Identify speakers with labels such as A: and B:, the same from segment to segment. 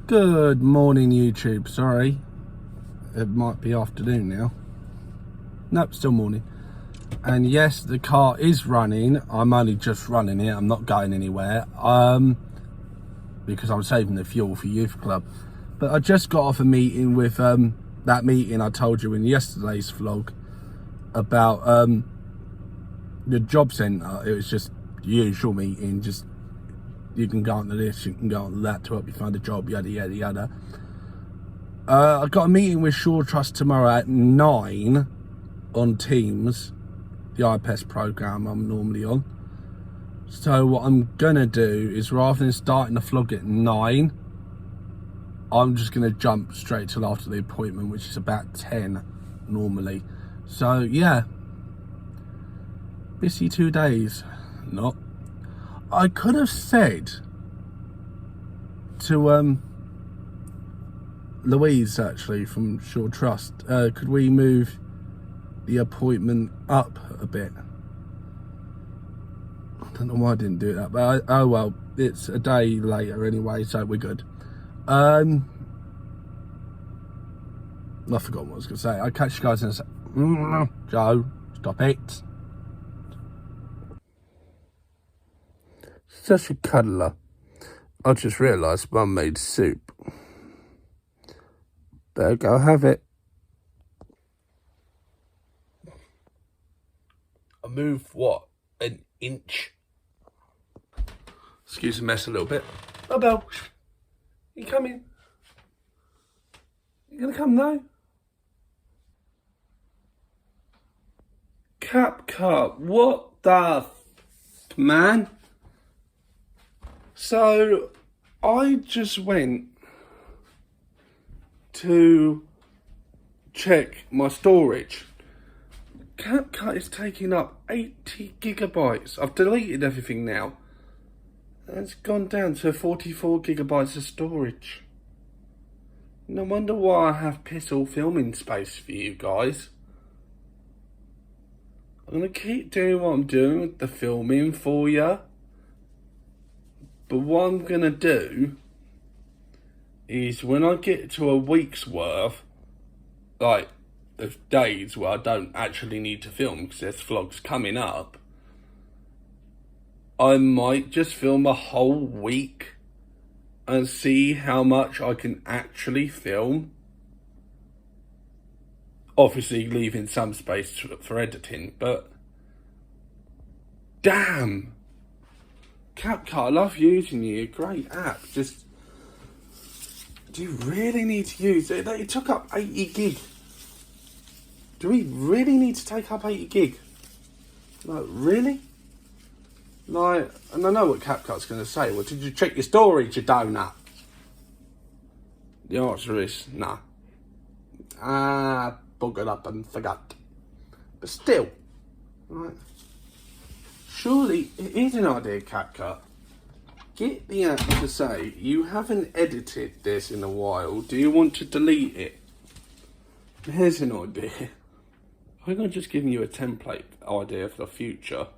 A: Good morning, YouTube. Sorry, it might be afternoon now. Nope, still morning. And yes, the car is running. I'm only just running it. I'm not going anywhere. Because I'm saving the fuel for Youth Club. But I just got off a meeting with that meeting I told you in yesterday's vlog about the job centre. It was just the usual meeting. Just you can go onto this, you can go onto that to help you find a job, yada yada yada. I got a meeting with Shaw Trust tomorrow at 9 on Teams, the IPES program I'm normally on. So what I'm gonna do is, rather than starting the vlog at 9, I'm just gonna jump straight till after the appointment, which is about 10 normally. So yeah, busy 2 days. Not. I could have said to Louise, actually, from Shaw Trust, could we move the appointment up a bit? I don't know why I didn't do that, but oh well, it's a day later anyway, so we're good. I forgot what I was going to say. I'll catch you guys in a sec. Joe, stop it. Such a cuddler. I just realised Mum made soup. Better go have it. I moved, what, an inch? Excuse the mess a little bit. Oh, Belle, you coming? You gonna come now? CapCut, what the man? So, I just went to check my storage. CapCut is taking up 80 gigabytes. I've deleted everything now. And it's gone down to 44 gigabytes of storage. No wonder why I have piss all filming space for you guys. I'm going to keep doing what I'm doing with the filming for you. But what I'm going to do is, when I get to a week's worth, like, of days where I don't actually need to film because there's vlogs coming up, I might just film a whole week and see how much I can actually film. Obviously leaving some space for editing, but damn, CapCut, I love using you. Great app. Just, do you really need to use it? It took up 80 gig. Do we really need to take up 80 gig? Like, really? Like, and I know what CapCut's going to say. Well, did you check your storage, you donut? The answer is nah. Buggered up and forgot. But still, right? Surely it is an idea, CapCut. Get the app to say, you haven't edited this in a while. Do you want to delete it? Here's an idea. I think I'm just giving you a template idea for the future.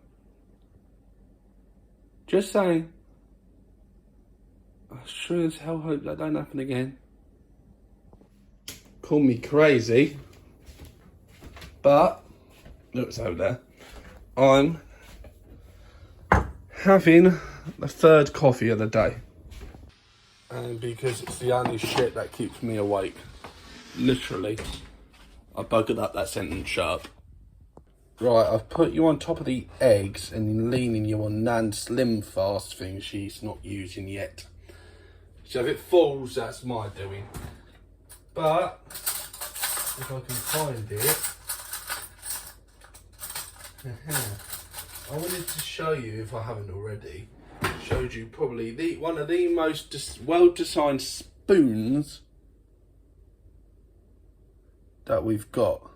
A: Just saying. I sure as hell hope that don't happen again. Call me crazy, but look what's over there. I'm having the third coffee of the day. And because it's the only shit that keeps me awake. Literally. I buggered up that sentence sharp. Right, I've put you on top of the eggs and leaning you on Nan's Slim Fast thing she's not using yet. So if it falls, that's my doing. But if I can find it, I wanted to show you, if I haven't already, showed you probably one of the most well-designed spoons that we've got.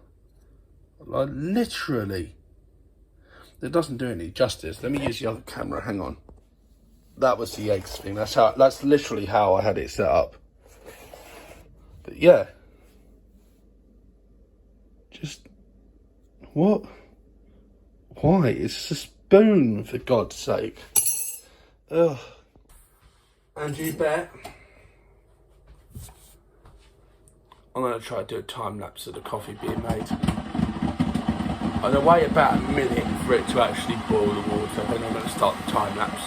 A: Like, literally, it doesn't do any justice. Let me use the other camera. Hang on. That was the eggs thing. That's literally how I had it set up. But yeah, just what? Why? It's a spoon, for God's sake. Ugh. And you bet I'm going to try to do a time lapse of the coffee being made. I'm going to wait about a minute for it to actually boil the water, then I'm going to start the time lapse.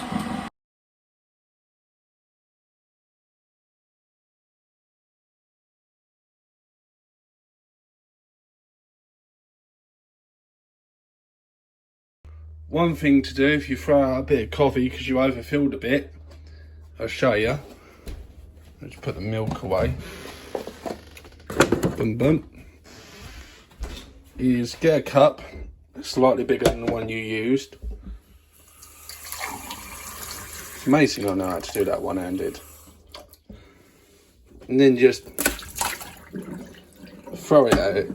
A: One thing to do if you throw out a bit of coffee because you overfilled a bit, I'll show you. Let's put the milk away. Boom, boom. Is get a cup, slightly bigger than the one you used. It's amazing I know how to do that one-handed. And then just throw it at it.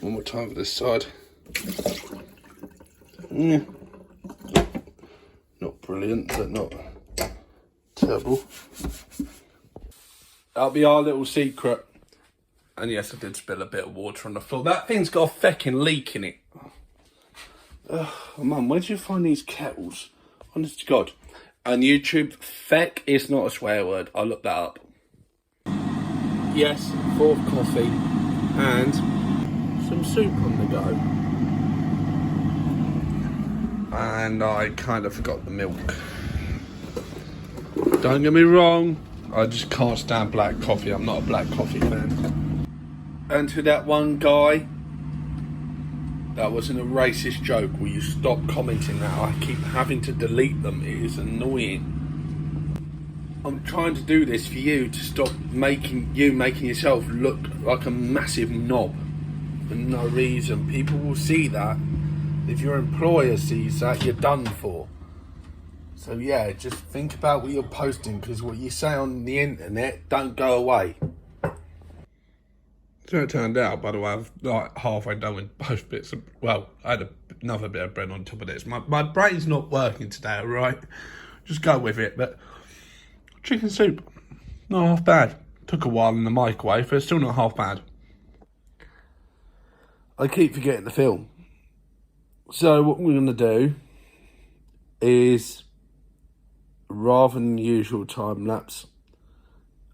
A: One more time for this side. Yeah. Not brilliant, but not terrible. That'll be our little secret. And yes, I did spill a bit of water on the floor. That thing's got a feckin' leak in it. Oh, Mum, where did you find these kettles? Honest to God. On YouTube, feck is not a swear word. I looked that up. Yes, 4th coffee and some soup on the go. And I kind of forgot the milk. Don't get me wrong, I just can't stand black coffee. I'm not a black coffee fan. And to that one guy, that wasn't a racist joke. Will you stop commenting that? I keep having to delete them. It is annoying. I'm trying to do this for you to stop making yourself look like a massive knob for no reason. People will see that. If your employer sees that, you're done for. So yeah, just think about what you're posting, because what you say on the internet don't go away. So it turned out, by the way, I've like halfway done with both bits of, well, I had another bit of bread on top of this. My brain's not working today, alright? Just go with it, but chicken soup, not half bad. Took a while in the microwave, but it's still not half bad. I keep forgetting the film. So what we're going to do is, rather than the usual time lapse,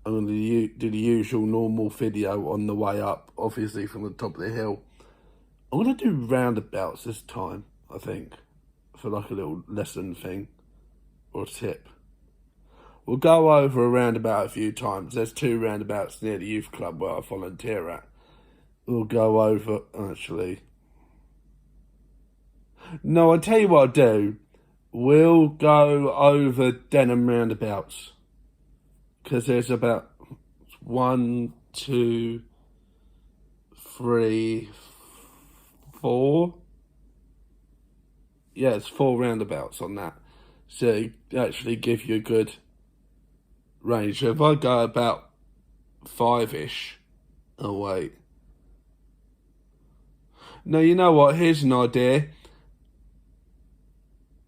A: I'm going to do the usual normal video on the way up, obviously from the top of the hill. I'm going to do roundabouts this time, I think, for like a little lesson thing or tip. We'll go over a roundabout a few times. There's 2 roundabouts near the youth club where I volunteer at. We'll go over, actually. No, I'll tell you what I'll do. We'll go over Denham roundabouts. Because there's about 1, 2, 3, 4. Yeah, it's 4 roundabouts on that. So it actually give you a good range. So if I go about 5-ish, oh wait. No, you know what? Here's an idea.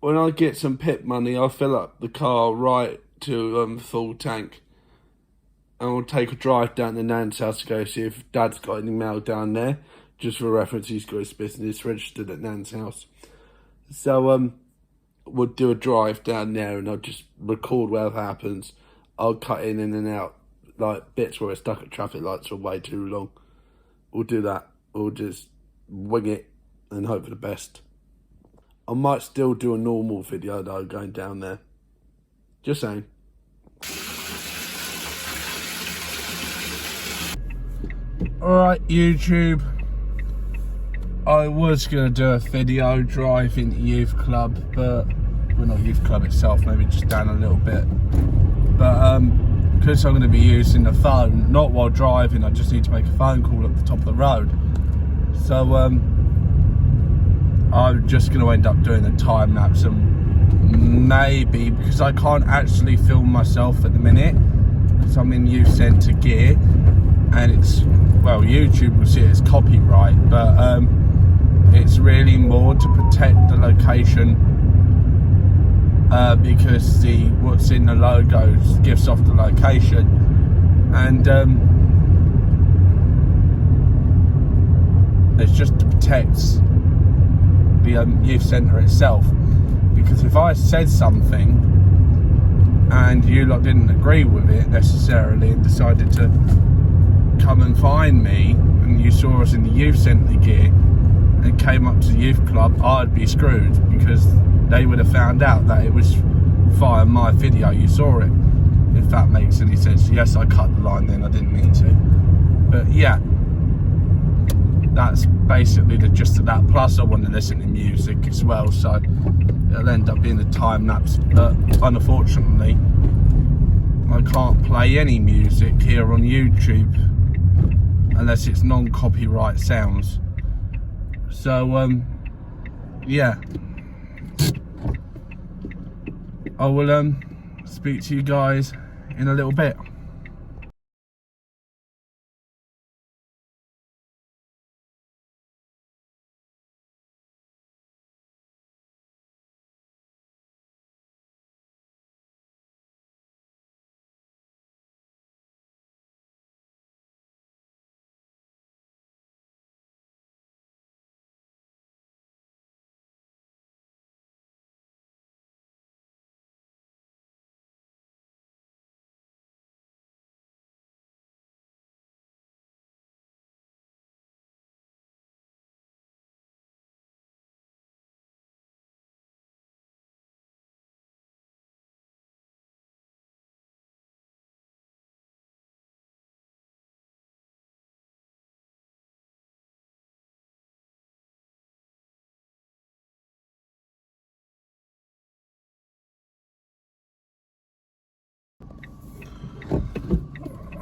A: When I get some pit money, I'll fill up the car right to full tank. And we'll take a drive down to Nan's house to go see if Dad's got any mail down there. Just for reference, he's got his business registered at Nan's house. So we'll do a drive down there and I'll just record whatever happens. I'll cut in and out, like bits where we're stuck at traffic lights for way too long. We'll do that. We'll just wing it and hope for the best. I might still do a normal video though, going down there. Just saying. Alright, YouTube. I was going to do a video driving to youth club, but, well, not youth club itself, maybe just down a little bit. But because I'm going to be using the phone, not while driving, I just need to make a phone call at the top of the road. So I'm just going to end up doing a time lapse, and maybe, because I can't actually film myself at the minute, because I'm in youth centre gear, and it's, well, YouTube will see it as copyright, but it's really more to protect the location, because what's in the logo gives off the location, and it's just to protect the youth centre itself. Because if I said something and you lot didn't agree with it necessarily and decided to come and find me, and you saw us in the youth centre gear and came up to the youth club, I'd be screwed, because they would have found out that it was via my video you saw it, if that makes any sense. Yes, I cut the line then, I didn't mean to, but yeah, that's basically the gist of that. Plus I want to listen to music as well, so it'll end up being a time lapse, but unfortunately I can't play any music here on YouTube unless it's non-copyright sounds. So yeah, I will speak to you guys in a little bit.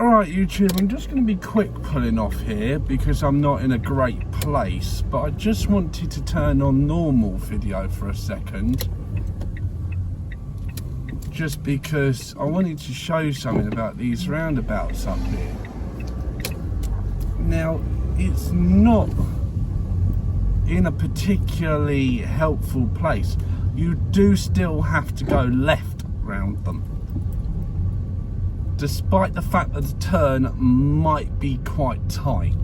A: Alright YouTube, I'm just going to be quick pulling off here because I'm not in a great place, but I just wanted to turn on normal video for a second, just because I wanted to show you something about these roundabouts up here. Now, it's not in a particularly helpful place. You do still have to go left round them, despite the fact that the turn might be quite tight.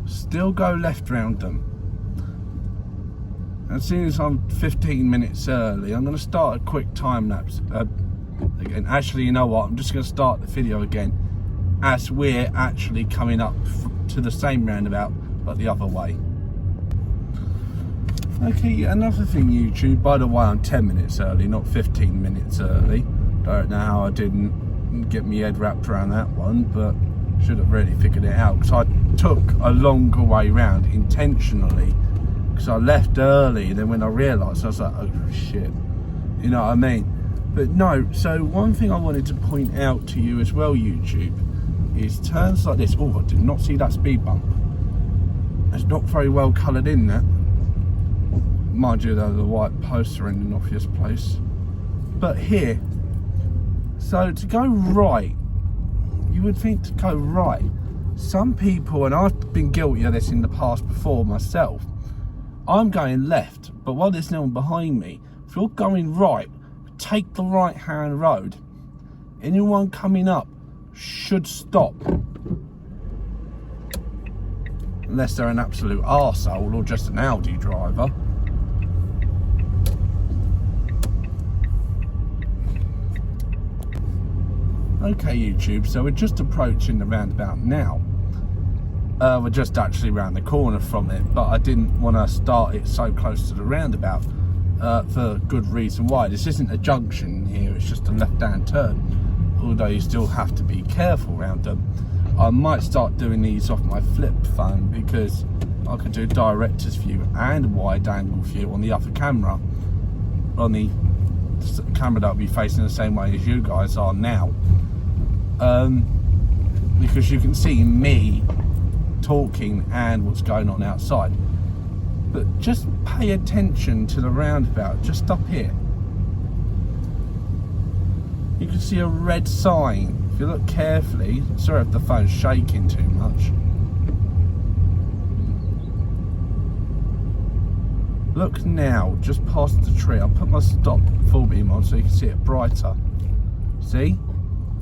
A: Still go left round them. As soon as I'm 15 minutes early, I'm going to start a quick time lapse again. Actually, you know what, I'm just going to start the video again as we're actually coming up to the same roundabout but the other way. Okay, another thing YouTube, by the way, I'm 10 minutes early, not 15 minutes early. Don't know how I didn't get my head wrapped around that one, but should have really figured it out, because I took a longer way round intentionally, because I left early, and then when I realised, I was like, oh shit, you know what I mean? But no, so one thing I wanted to point out to you as well, YouTube, is turns like this. Oh, I did not see that speed bump. It's not very well coloured in, that. Mind you, there's a white poster in an obvious place. But here, so to go right, you would think to go right. Some people, and I've been guilty of this in the past before myself, I'm going left, but while there's no one behind me, if you're going right, take the right hand road. Anyone coming up should stop. Unless they're an absolute arsehole or just an Audi driver. Okay YouTube, so we're just approaching the roundabout now. We're just actually around the corner from it, but I didn't want to start it so close to the roundabout for good reason why. This isn't a junction here, it's just a left-hand turn, although you still have to be careful around them. I might start doing these off my flip phone because I can do director's view and wide angle view on the other camera, on the camera that will be facing the same way as you guys are now. Because you can see me talking and what's going on outside. But just pay attention to the roundabout just up here. You can see a red sign. If you look carefully, sorry if the phone's shaking too much. Look now, just past the tree. I'll put my stop full beam on so you can see it brighter. See?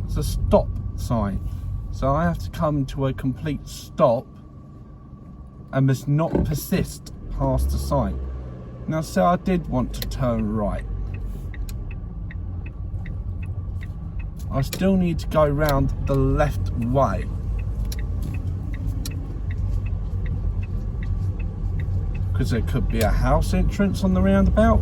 A: It's a stop sign. So I have to come to a complete stop and must not persist past the sign. Now, say I did want to turn right. I still need to go round the left way. Because there could be a house entrance on the roundabout.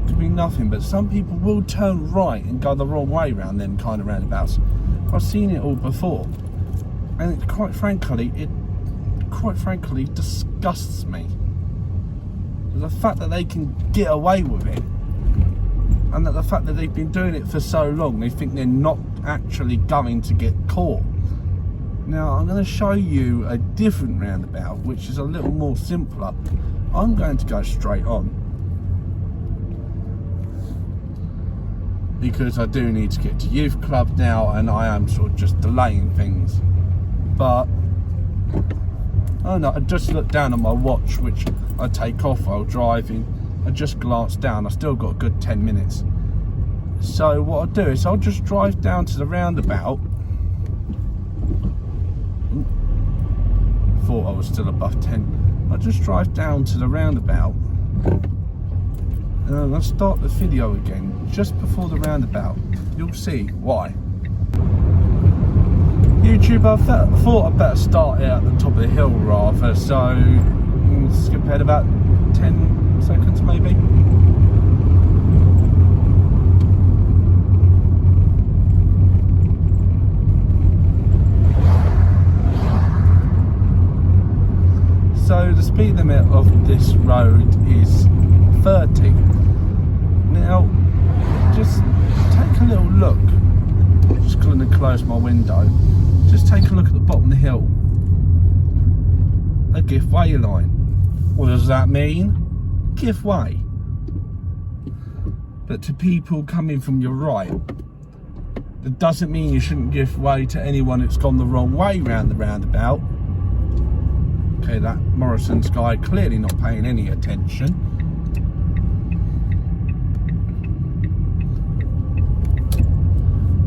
A: Could be nothing, but some people will turn right and go the wrong way round them kind of roundabouts. I've seen it all before, and it quite frankly disgusts me. The fact that they can get away with it, and that the fact that they've been doing it for so long, they think they're not actually going to get caught. Now I'm going to show you a different roundabout, which is a little more simpler. I'm going to go straight on, because I do need to get to youth club now, and I am sort of just delaying things. But oh no, I just looked down at my watch, which I take off while driving. I just glanced down, I still got a good 10 minutes. So what I'll do is I'll just drive down to the roundabout. Thought I was still above 10. I'll just drive down to the roundabout, and I'll start the video again just before the roundabout. You'll see why. YouTube, I thought I'd better start it at the top of the hill rather, so skip ahead about 10 seconds maybe. So the speed limit of this road is 30. Now, just take a little look. Just going to close my window. Just take a look at the bottom of the hill. A give way line. What does that mean? Give way. But to people coming from your right, that doesn't mean you shouldn't give way to anyone that's gone the wrong way round the roundabout. Okay, that Morrison's guy clearly not paying any attention.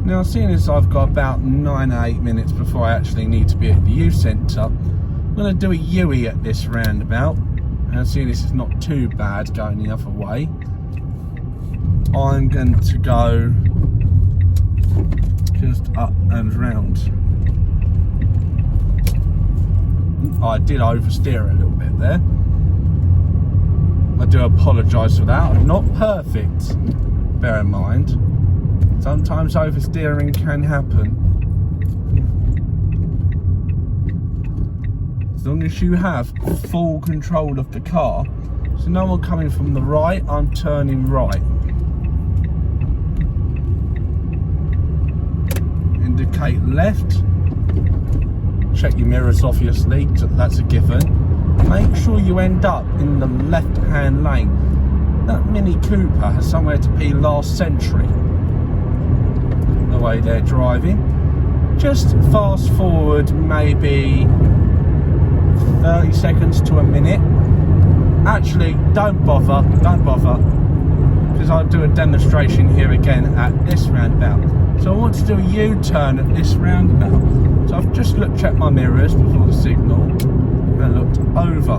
A: Now, seeing as I've got about 9 or 8 minutes before I actually need to be at the youth centre, I'm going to do a U-E at this roundabout. And seeing this is not too bad going the other way, I'm going to go just up and round. I did oversteer a little bit there. I do apologise for that. I'm not perfect, bear in mind. Sometimes oversteering can happen. As long as you have full control of the car. So no one coming from the right, I'm turning right. Indicate left. Check your mirrors obviously, that's a given. Make sure you end up in the left hand lane. That Mini Cooper has somewhere to be last century. The way they're driving. Just fast forward maybe 30 seconds to a minute. Actually, don't bother, because I'll do a demonstration here again at this roundabout. So I want to do a U-turn at this roundabout. So I've just checked my mirrors before the signal and looked over.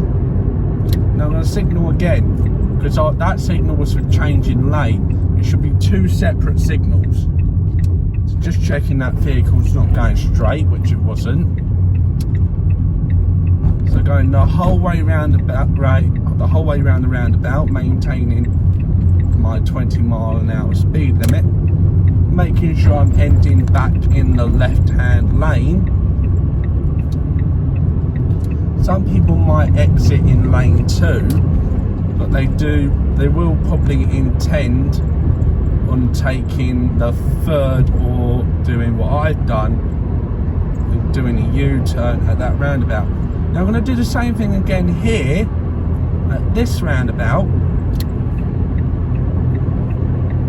A: Now I'm going to signal again, because that signal was for changing lane. It should be 2 separate signals. So just checking that vehicle's not going straight, which it wasn't. So going the whole way round the roundabout, maintaining my 20 mile an hour speed limit, making sure I'm ending back in the left hand lane. Some people might exit in lane 2, but they will probably intend on taking the third or doing what I've done and doing a U-turn at that roundabout. Now I'm going to do the same thing again here at this roundabout,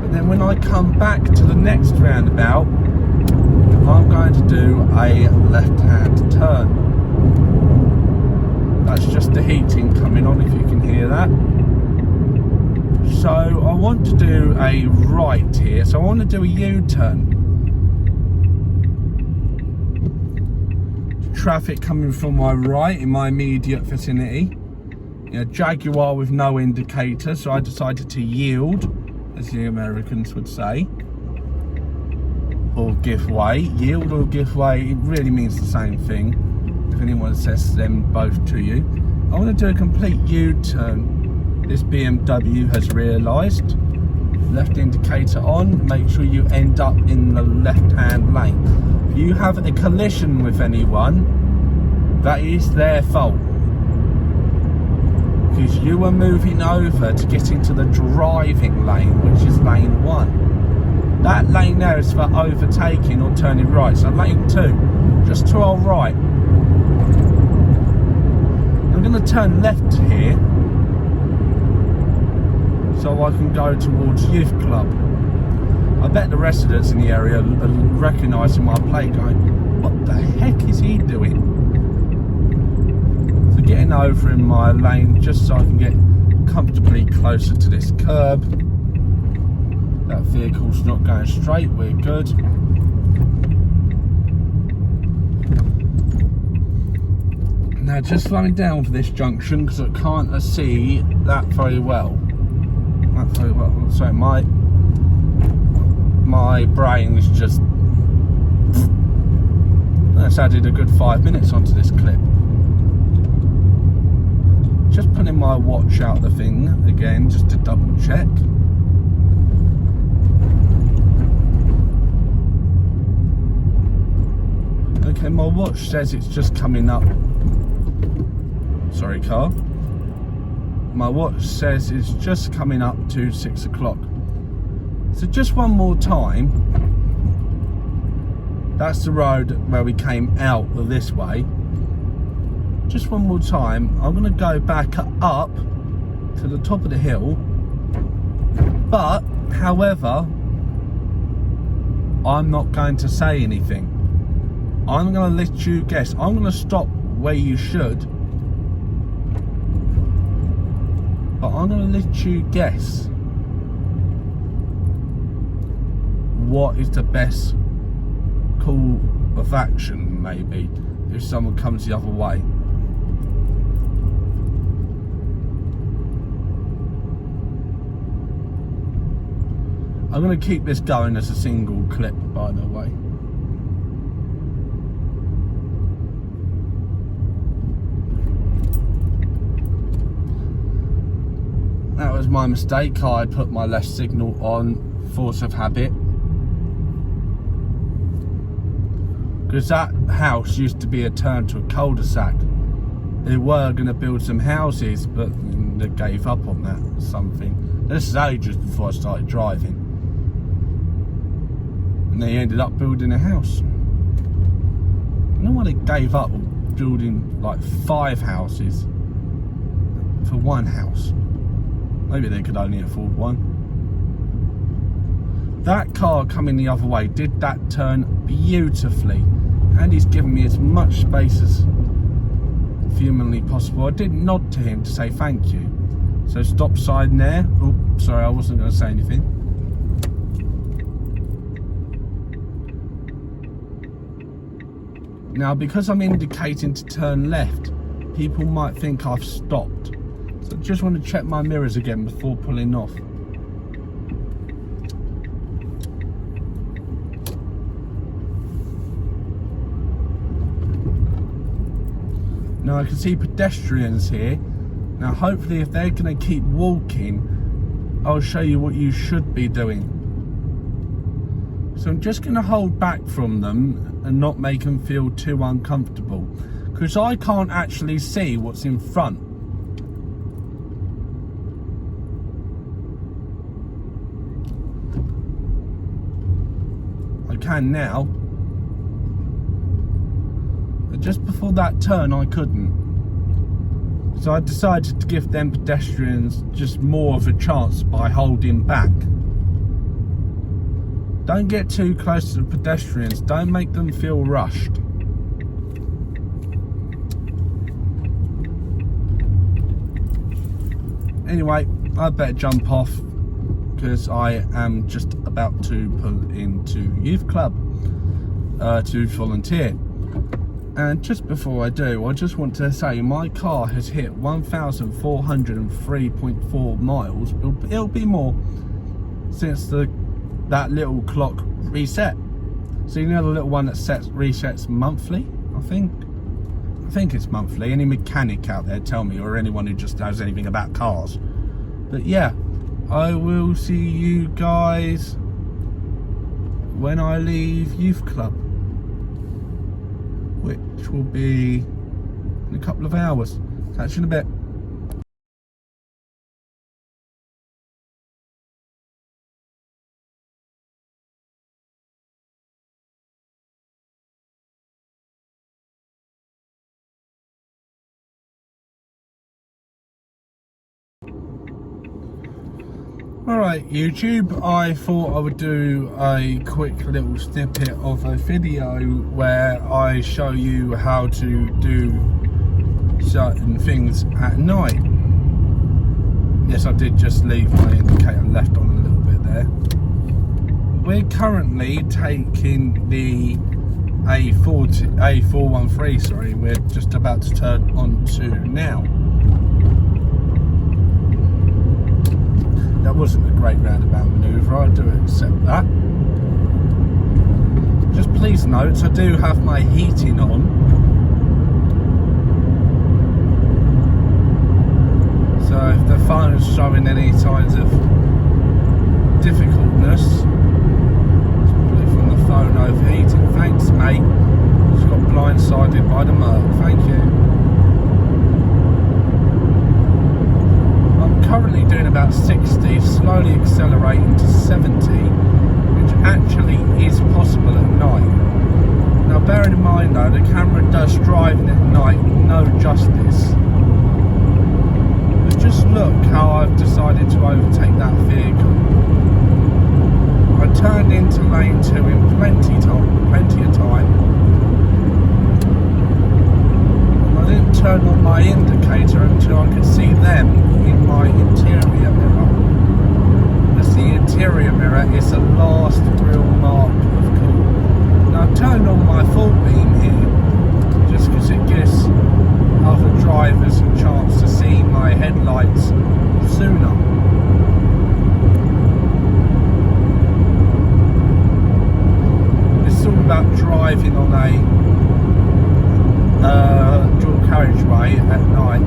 A: but then when I come back to the next roundabout, I'm going to do a left-hand turn. That's just the heating coming on, if you can hear that. So I want to do a right here, so I want to do a U-turn. Traffic coming from my right in my immediate vicinity. Jaguar with no indicator, so I decided to yield, as the Americans would say. or give way. Yield or give way, it really means the same thing. If anyone says them both to you. I want to do a complete U-turn. This BMW has realised. Left indicator on, make sure you end up in the left-hand lane. If you have a collision with anyone, that is their fault. Because you were moving over to get into the driving lane, which is lane 1. That lane there is for overtaking or turning right. So lane 2, just to our right. I'm going to turn left here, so I can go towards Youth Club. I bet the residents in the area are recognising my plate going, what the heck is he doing? So getting over in my lane just so I can get comfortably closer to this curb. That vehicle's not going straight, we're good. Now just slowing down for this junction because I can't see that very well. So my brain is just, that's added a good 5 minutes onto this clip. Just putting my watch out the thing again just to double check. Okay, my watch says it's just coming up. Sorry, car. My watch says it's just coming up to 6 o'clock. So just one more time. That's the road where we came out of this way. Just one more time. I'm going to go back up to the top of the hill. But, however, I'm not going to say anything. I'm going to let you guess. I'm going to stop where you should. But I'm going to let you guess what is the best call of action, maybe, if someone comes the other way. I'm going to keep this going as a single clip, by the way. That was my mistake. I put my left signal on, force of habit. Because that house used to be a turn to a cul-de-sac. They were going to build some houses, but they gave up on that or something. This is ages before I started driving. And they ended up building a house. I don't know why they gave up building like 5 houses for one house. Maybe they could only afford one. That car coming the other way did that turn beautifully. And he's given me as much space as humanly possible. I did nod to him to say thank you. So stop sign there. Oh, sorry, I wasn't going to say anything. Now, because I'm indicating to turn left, people might think I've stopped. So I just want to check my mirrors again before pulling off. Now I can see pedestrians here. Now hopefully if they're going to keep walking, I'll show you what you should be doing. So I'm just going to hold back from them and not make them feel too uncomfortable. Because I can't actually see what's in front. I can now. But just before that turn I couldn't. So I decided to give them pedestrians just more of a chance by holding back. Don't get too close to the pedestrians. Don't make them feel rushed. Anyway, I better jump off because I am just about to pull into Youth Club to volunteer. And just before I do, I just want to say my car has hit 1,403.4 miles. It'll be more since that little clock reset. So you know the little one that resets monthly, I think it's monthly. Any mechanic out there tell me, or anyone who just knows anything about cars. But yeah, I will see you guys when I leave youth club, which will be in a couple of hours. Catch you in a bit. Alright YouTube, I thought I would do a quick little snippet of a video where I show you how to do certain things at night. Yes, I did just leave my indicator left on a little bit there. We're currently taking the A413, sorry, we're just about to turn onto now. That wasn't a great roundabout manoeuvre, I do accept that. Just please note, I do have my heating on. So if the phone's showing any signs of difficultness, it's probably from the phone overheating. Thanks mate, just got blindsided by the Merc, thank you. Currently doing about 60, slowly accelerating to 70, which actually is possible at night. Now bearing in mind though, the camera does driving at night no justice. But just look how I've decided to overtake that vehicle. I turned into lane 2 in plenty of time. I didn't turn on my indicator until I could see them in my interior mirror. As the interior mirror is the last real mark of cool. Now I've turned on my full beam here just because it gives other drivers a chance to see my headlights sooner. It's all about driving on a dual carriageway at night.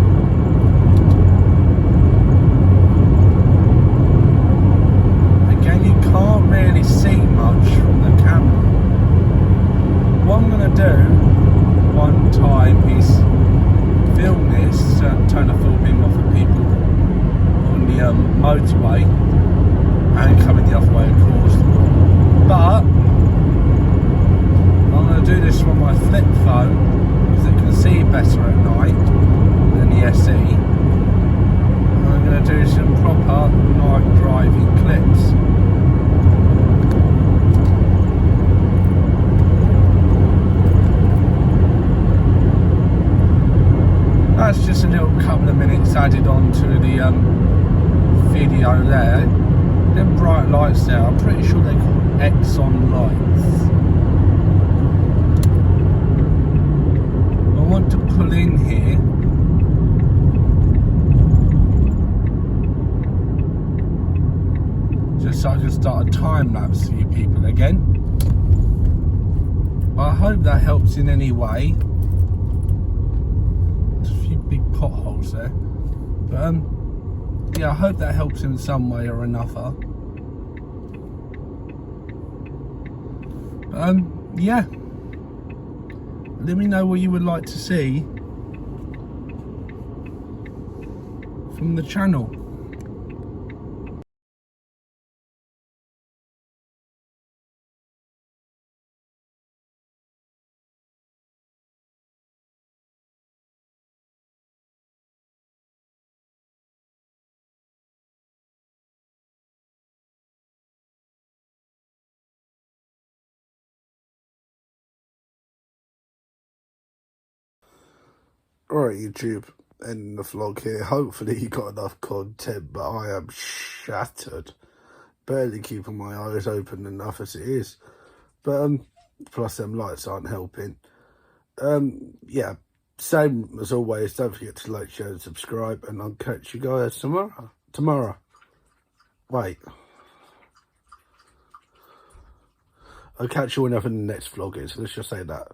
A: Again, you can't really see much from the camera. What I'm going to do one time is film this, turn the full beam off of people on the motorway and coming the other way of course. But I'm going to do this from my flip phone because it can see better at night than the SE. I'm going to do some proper night driving clips. That's just a little couple of minutes added on to the video there. Them bright lights there, I'm pretty sure they're called Exxon lights. I want to pull in here just so I can start a time lapse for you people again. I hope that helps in any way. There's a few big potholes there, but yeah, I hope that helps in some way or another. Yeah, let me know what you would like to see from the channel. Alright YouTube, ending the vlog here. Hopefully you got enough content, but I am shattered. Barely keeping my eyes open enough as it is. But plus them lights aren't helping. Yeah, same as always, don't forget to like, share and subscribe, and I'll catch you guys tomorrow. Wait. I'll catch you whenever the next vlog is. Let's just say that.